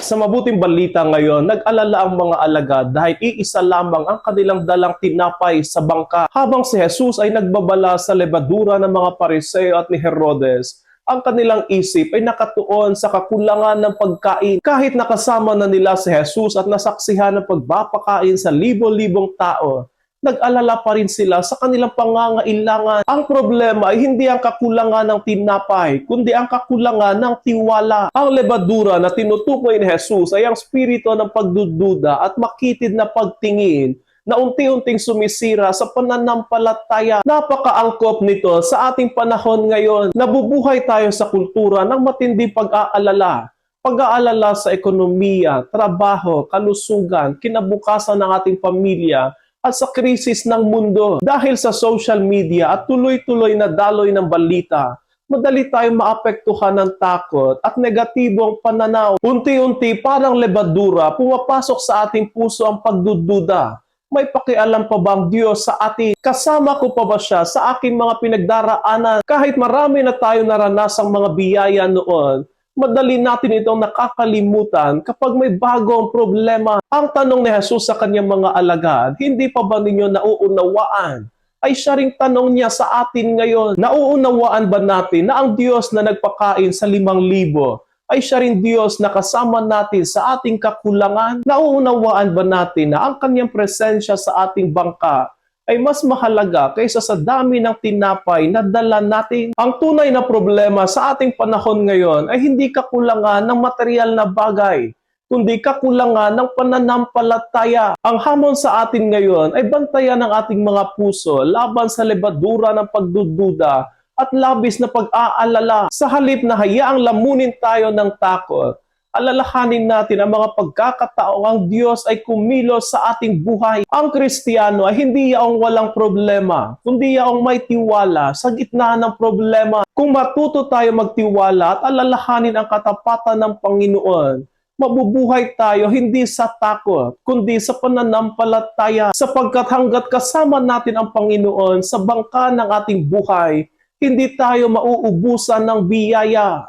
Sa mabuting balita ngayon, nag-alala ang mga alagad dahil iisa lamang ang kanilang dalang tinapay sa bangka habang si Jesus ay nagbabala sa lebadura ng mga Pariseo at ni Herodes. Ang kanilang isip ay nakatuon sa kakulangan ng pagkain kahit nakasama na nila si Jesus at nasaksihan ng pagpapakain sa libo-libong tao. Nag-alala pa rin sila sa kanilang pangangailangan. Ang problema ay hindi ang kakulangan ng tinapay, kundi ang kakulangan ng tiwala. Ang lebadura na tinutukoy ni Jesus ay ang spirito ng pagdududa at makitid na pagtingin na unti-unting sumisira sa pananampalataya. Napakaangkop nito sa ating panahon ngayon. Nabubuhay tayo sa kultura ng matinding pag-aalala. Pag-aalala sa ekonomiya, trabaho, kalusugan, kinabukasan ng ating pamilya, at sa krisis ng mundo. Dahil sa social media at tuloy-tuloy na daloy ng balita, madali tayong maapektuhan ng takot at negatibong pananaw. Unti-unti parang lebadura, pumapasok sa ating puso ang pagdududa. May pakialam pa bang Diyos sa atin? Kasama ko pa ba siya sa aking mga pinagdaraanan? Kahit marami na tayo naranasang mga biyaya noon, madali natin itong nakakalimutan kapag may bagong problema. Ang tanong ni Jesus sa kanyang mga alagad, hindi pa ba ninyo nauunawaan? Ay siya ring tanong niya sa atin ngayon, nauunawaan ba natin na ang Diyos na nagpakain sa 5,000 ay siya rin Diyos na kasama natin sa ating kakulangan? Nauunawaan ba natin na ang kanyang presensya sa ating bangka ay mas mahalaga kaysa sa dami ng tinapay na dala natin? Ang tunay na problema sa ating panahon ngayon ay hindi kakulangan ng material na bagay, kundi kakulangan ng pananampalataya. Ang hamon sa atin ngayon ay bantayan ng ating mga puso laban sa lebadura ng pagdududa at labis na pag-aalala. Sa halip na hayaang lamunin tayo ng takot, alalahanin natin ang mga pagkakataong ang Diyos ay kumilos sa ating buhay. Ang Kristiyano ay hindi yaong walang problema, kundi yaong may tiwala sa gitna ng problema. Kung matuto tayo magtiwala at alalahanin ang katapatan ng Panginoon, mabubuhay tayo hindi sa takot, kundi sa pananampalataya, sapagkat hanggat kasama natin ang Panginoon sa bangka ng ating buhay, hindi tayo mauubusan ng biyaya.